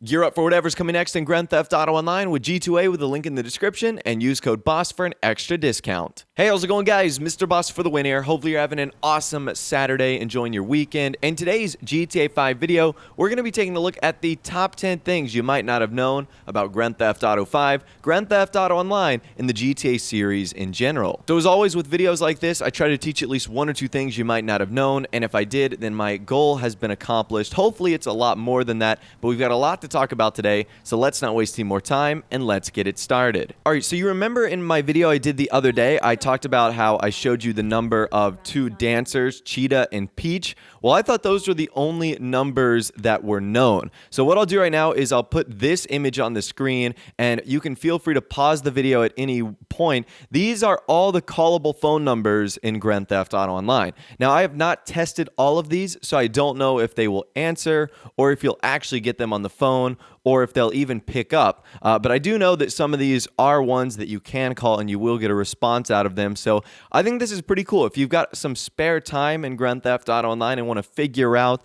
Gear up for whatever's coming next in Grand Theft Auto Online with G2A with a link in the description and use code BOSS for an extra discount. Hey, how's it going, guys? Mr. Boss for the win here. Hopefully you're having an awesome Saturday, enjoying your weekend. In today's GTA 5 video, we're going to be taking a look at the top 10 things you might not have known about Grand Theft Auto 5, Grand Theft Auto Online, and the GTA series in general. So as always with videos like this, I try to teach at least one or two things you might not have known, and if I did, then my goal has been accomplished. Hopefully it's a lot more than that, but we've got a lot to talk about today, so let's not waste any more time and let's get it started. Alright, so you remember in my video I did the other day, I talked about how I showed you the number of two dancers, Cheetah and Peach. Well, I thought those were the only numbers that were known. So what I'll do right now is I'll put this image on the screen and you can feel free to pause the video at any point. These are all the callable phone numbers in Grand Theft Auto Online. Now, I have not tested all of these, so I don't know if they will answer or if you'll actually get them on the phone or if they'll even pick up. But I do know that some of these are ones that you can call and you will get a response out of them. So I think this is pretty cool. If you've got some spare time in Grand Theft Auto Online and want to figure out,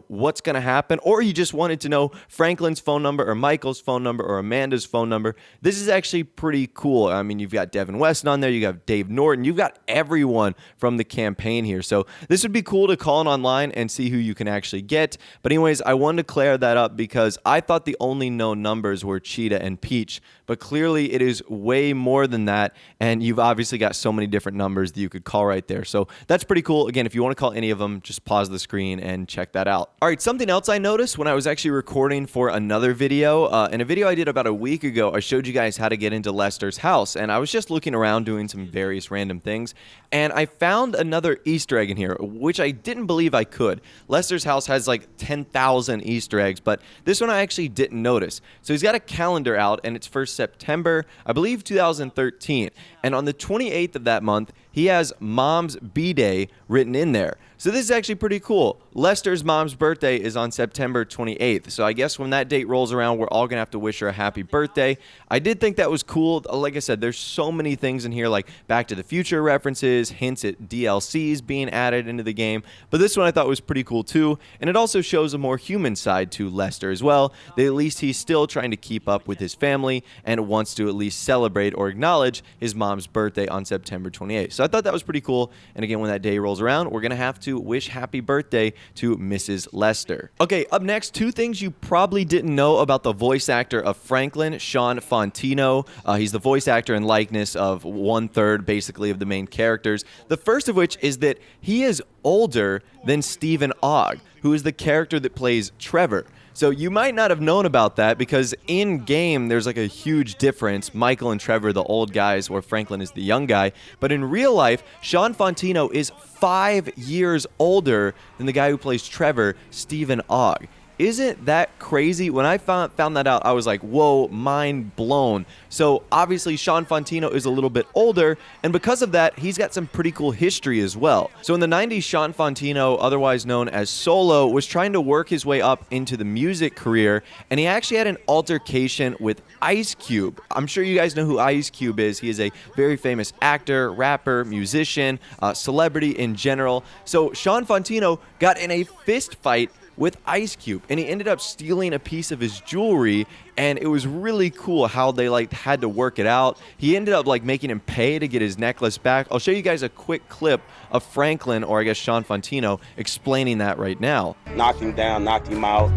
what's going to happen, or you just wanted to know Franklin's phone number or Michael's phone number or Amanda's phone number, this is actually pretty cool. I mean, you've got Devin Weston on there, you have Dave Norton, you've got everyone from the campaign here. So this would be cool to call in online and see who you can actually get. But anyways, I wanted to clear that up because I thought the only known numbers were Cheetah and Peach, but clearly it is way more than that, and you've obviously got so many different numbers that you could call right there. So that's pretty cool. Again, if you want to call any of them, just pause the screen and check that out. All right, something else I noticed when I was actually recording for another video, in a video I did about a week ago, I showed you guys how to get into Lester's house, and I was just looking around doing some various random things, and I found another Easter egg in here, which I didn't believe I could. Lester's house has like 10,000 Easter eggs, but this one I actually didn't notice. So he's got a calendar out, and it's for September, I believe 2013, and on the 28th of that month, he has Mom's B-Day written in there. So this is actually pretty cool. Lester's mom's birthday is on September 28th. So I guess when that date rolls around, we're all going to have to wish her a happy birthday. I did think that was cool. Like I said, there's so many things in here like Back to the Future references, hints at DLCs being added into the game. But this one I thought was pretty cool too. And it also shows a more human side to Lester as well. That at least he's still trying to keep up with his family and wants to at least celebrate or acknowledge his mom's birthday on September 28th. So I thought that was pretty cool. And again, when that day rolls around, we're going to have to wish happy birthday to Mrs. Lester. Okay, up next, two things you probably didn't know about the voice actor of Franklin, Sean Fantino. He's the voice actor and likeness of 1/3 basically of the main characters. The first of which is that he is older than Stephen Ogg, who is the character that plays Trevor. So you might not have known about that because in game there's like a huge difference. Michael and Trevor, the old guys, or Franklin is the young guy. But in real life, Sean Fantino is 5 years older than the guy who plays Trevor, Stephen Ogg. Isn't that crazy? When I found that out, I was like, whoa, mind blown. So obviously Sean Fantino is a little bit older, and because of that, he's got some pretty cool history as well. So in the 90s, Sean Fantino, otherwise known as Solo, was trying to work his way up into the music career, and he actually had an altercation with Ice Cube. I'm sure you guys know who Ice Cube is. He is a very famous actor, rapper, musician, celebrity in general. So Sean Fantino got in a fist fight with Ice Cube, and he ended up stealing a piece of his jewelry, and it was really cool how they had to work it out. He ended up making him pay to get his necklace back. I'll show you guys a quick clip of Franklin, or I guess Sean Fantino, explaining that right now. Knocked him down, knocked him out,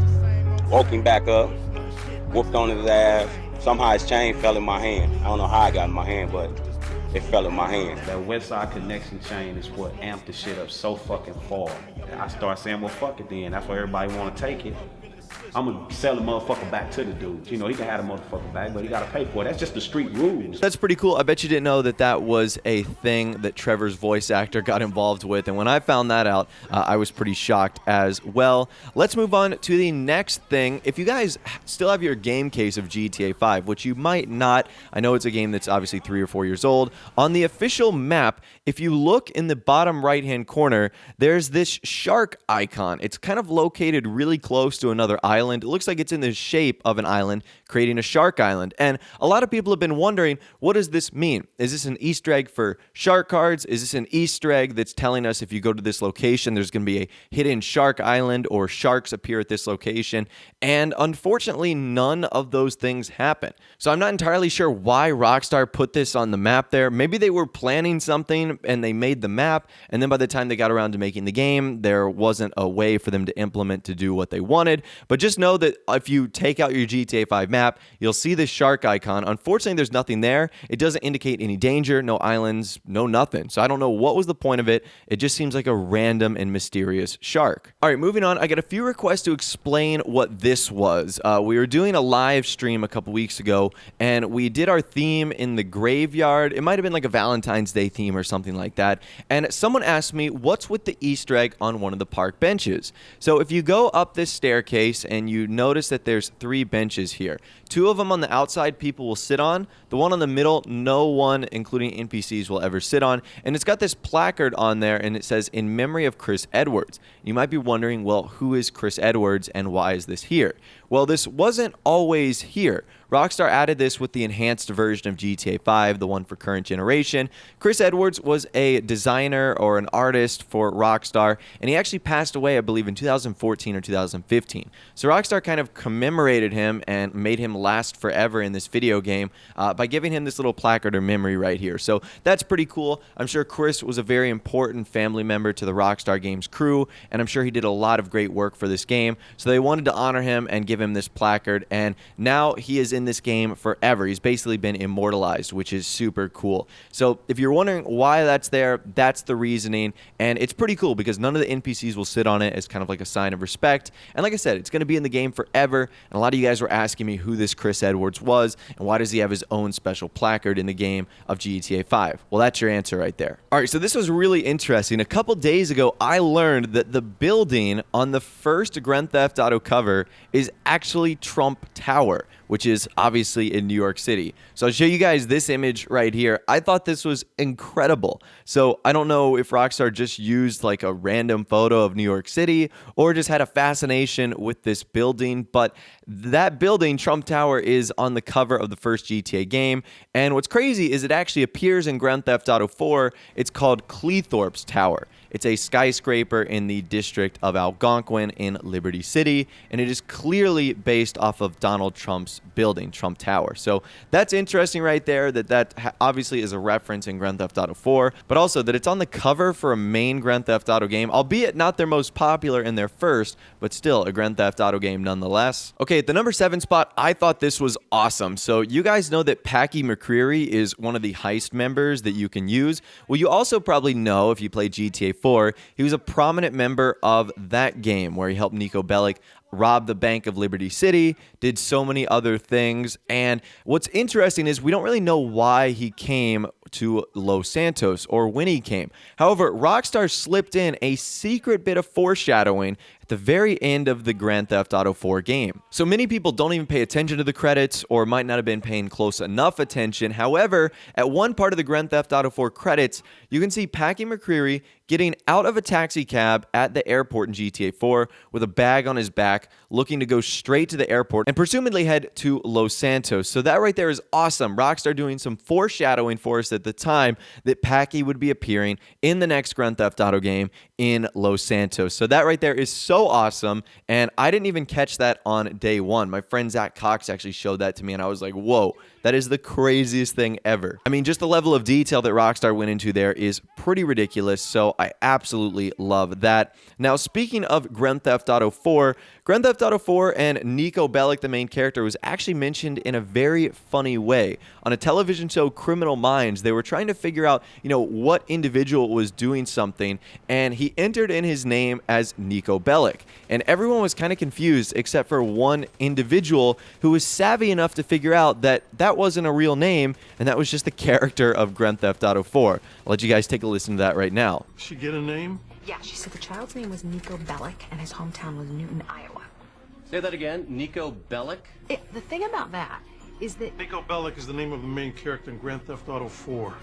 woke him back up, whooped on his ass. Somehow his chain fell in my hand. I don't know how it got in my hand, but it fell in my hand. That Westside Connection chain is what amped the shit up so fucking far. I started saying, well, fuck it then. That's why everybody want to take it. I'm going to sell the motherfucker back to the dude. He can have the motherfucker back, but he got to pay for it. That's just the street rules. That's pretty cool. I bet you didn't know that that was a thing that Trevor's voice actor got involved with. And when I found that out, I was pretty shocked as well. Let's move on to the next thing. If you guys still have your game case of GTA 5, which you might not, I know it's a game that's obviously 3 or 4 years old. On the official map, if you look in the bottom right-hand corner, there's this shark icon. It's kind of located really close to another island. island. It looks like it's in the shape of an island, creating a shark island. And a lot of people have been wondering, what does this mean? Is this an Easter egg for shark cards? Is this an Easter egg that's telling us if you go to this location, there's going to be a hidden shark island or sharks appear at this location? And unfortunately, none of those things happen. So I'm not entirely sure why Rockstar put this on the map there. Maybe they were planning something and they made the map, and then by the time they got around to making the game, there wasn't a way for them to implement to do what they wanted. But just know that if you take out your GTA 5 map, you'll see this shark icon. Unfortunately, there's nothing there. It doesn't indicate any danger, no islands, no nothing. So I don't know what was the point of it. It just seems like a random and mysterious shark. All right, moving on. I got a few requests to explain what this was. We were doing a live stream a couple weeks ago, and we did our theme in the graveyard. It might have been like a Valentine's Day theme or something like that. And someone asked me, what's with the Easter egg on one of the park benches? So if you go up this staircase and you notice that there's 3 benches here, 2 of them on the outside people will sit on. The one on the middle, no one, including NPCs, will ever sit on. And it's got this placard on there, and it says, "In memory of Chris Edwards." You might be wondering, well, who is Chris Edwards and why is this here? Well, this wasn't always here. Rockstar added this with the enhanced version of GTA 5, the one for current generation. Chris Edwards was a designer or an artist for Rockstar, and he actually passed away, I believe, in 2014 or 2015. So Rockstar kind of commemorated him and made him last forever in this video game by giving him this little placard or memory right here. So that's pretty cool. I'm sure Chris was a very important family member to the Rockstar Games crew, and I'm sure he did a lot of great work for this game. So they wanted to honor him and give him this placard, and now he is in this game forever. He's basically been immortalized, which is super cool. So if you're wondering why that's there, that's the reasoning, and it's pretty cool because none of the NPCs will sit on it as kind of like a sign of respect. And like I said, it's going to be in the game forever, and a lot of you guys were asking me who this Chris Edwards was and why does he have his own special placard in the game of GTA 5. Well, that's your answer right there. All right, so this was really interesting. A couple days ago, I learned that the building on the first Grand Theft Auto cover is actually Trump Tower, which is obviously in New York City. So I'll show you guys this image right here. I thought this was incredible. So I don't know if Rockstar just used like a random photo of New York City or just had a fascination with this building, but that building, Trump Tower, is on the cover of the first GTA game. And what's crazy is it actually appears in Grand Theft Auto 4. It's called Cleethorpes Tower. It's a skyscraper in the district of Algonquin in Liberty City, and it is clearly based off of Donald Trump's building, Trump Tower. So that's interesting right there, that obviously is a reference in Grand Theft Auto 4, but also that it's on the cover for a main Grand Theft Auto game, albeit not their most popular in their first, but still a Grand Theft Auto game nonetheless. Okay, at the number 7 spot, I thought this was awesome. So you guys know that Packy McCreary is one of the heist members that you can use. Well, you also probably know, if you play GTA 4, he was a prominent member of that game where he helped Niko Bellic robbed the Bank of Liberty City, did so many other things. And what's interesting is we don't really know why he came to Los Santos or when he came. However, Rockstar slipped in a secret bit of foreshadowing at the very end of the Grand Theft Auto 4 game. So many people don't even pay attention to the credits or might not have been paying close enough attention. However, at one part of the Grand Theft Auto 4 credits, you can see Packy McCreary getting out of a taxi cab at the airport in GTA 4 with a bag on his back, looking to go straight to the airport and presumably head to Los Santos. So that right there is awesome. Rockstar doing some foreshadowing for us at the time that Packy would be appearing in the next Grand Theft Auto game in Los Santos. So that right there is so awesome, and I didn't even catch that on day one. My friend ZacCox actually showed that to me, and I was like, whoa, that is the craziest thing ever. I mean, just the level of detail that Rockstar went into there is pretty ridiculous, so I absolutely love that. Now, speaking of Grand Theft Auto 4, Grand Theft Auto 4 and Niko Bellic, the main character, was actually mentioned in a very funny way. On a television show, Criminal Minds, they were trying to figure out, what individual was doing something, and he entered in his name as Niko Bellic. And everyone was kind of confused except for one individual who was savvy enough to figure out that that wasn't a real name, and that was just the character of Grand Theft Auto 4. I'll let you guys take a listen to that right now. Did she get a name? Yeah, she said the child's name was Niko Bellic, and his hometown was Newton, Iowa. Say that again, Niko Bellic? The thing about that is that... Niko Bellic is the name of the main character in Grand Theft Auto 4.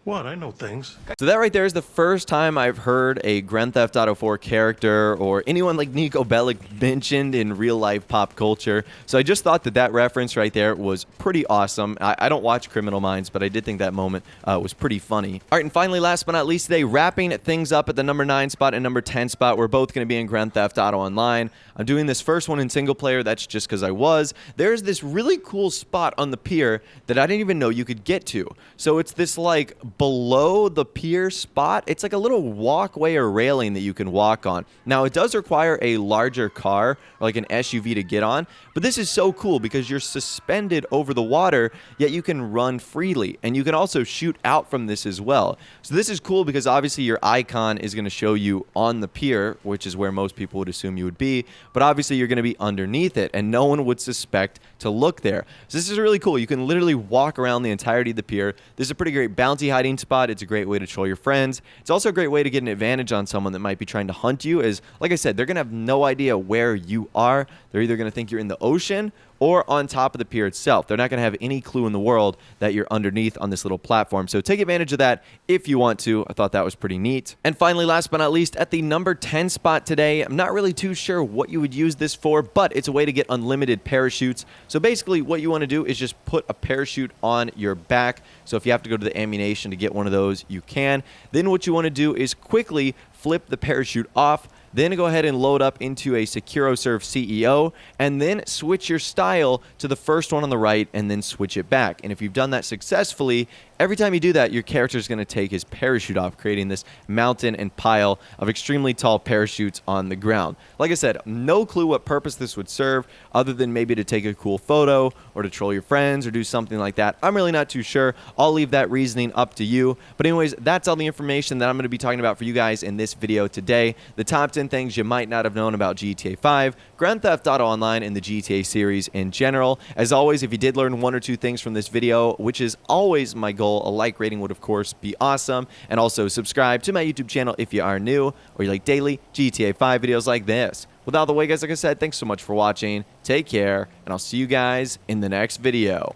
What? I know things. So that right there is the first time I've heard a Grand Theft Auto 4 character or anyone like Niko Bellic mentioned in real life pop culture. So I just thought that that reference right there was pretty awesome. I don't watch Criminal Minds, but I did think that moment was pretty funny. All right, and finally, last but not least today, wrapping things up at the number 9 spot and number 10 spot. We're both going to be in Grand Theft Auto Online. I'm doing this first one in single player. That's just because I was. There's this really cool spot on the pier that I didn't even know you could get to. So it's this like below the pier spot. It's like a little walkway or railing that you can walk on. Now, it does require a larger car, or like an SUV, to get on, but this is so cool because you're suspended over the water, yet you can run freely, and you can also shoot out from this as well. So this is cool because obviously your icon is going to show you on the pier, which is where most people would assume you would be, but obviously you're going to be underneath it, and no one would suspect to look there. So this is really cool. You can literally walk around the entirety of the pier. This is a pretty great bounty hiding spot. It's a great way to troll your friends. It's also a great way to get an advantage on someone that might be trying to hunt you, as, like I said, they're going to have no idea where you are. They're either going to think you're in the ocean or on top of the pier itself. They're not going to have any clue in the world that you're underneath on this little platform. So take advantage of that if you want to. I thought that was pretty neat. And finally, last but not least, at the number 10 spot today, I'm not really too sure what you would use this for, but it's a way to get unlimited parachutes. So basically what you want to do is just put a parachute on your back. So if you have to go to the ammunition to get one of those, you can. Then what you want to do is quickly flip the parachute off. Then go ahead and load up into a SecuroServe CEO, and then switch your style to the first one on the right, and then switch it back. And if you've done that successfully, every time you do that, your character is going to take his parachute off, creating this mountain and pile of extremely tall parachutes on the ground. Like I said, no clue what purpose this would serve, other than maybe to take a cool photo or to troll your friends or do something like that. I'm really not too sure. I'll leave that reasoning up to you. But anyways, that's all the information that I'm going to be talking about for you guys in this video today. The top 10 things you might not have known about GTA 5, Grand Theft Auto Online, and the GTA series in general. As always, if you did learn one or two things from this video, which is always my goal, a like rating would of course be awesome. And also subscribe to my YouTube channel if you are new, or you like daily GTA 5 videos like this. With all the way, guys, like I said, thanks so much for watching. Take care, and I'll see you guys in the next video.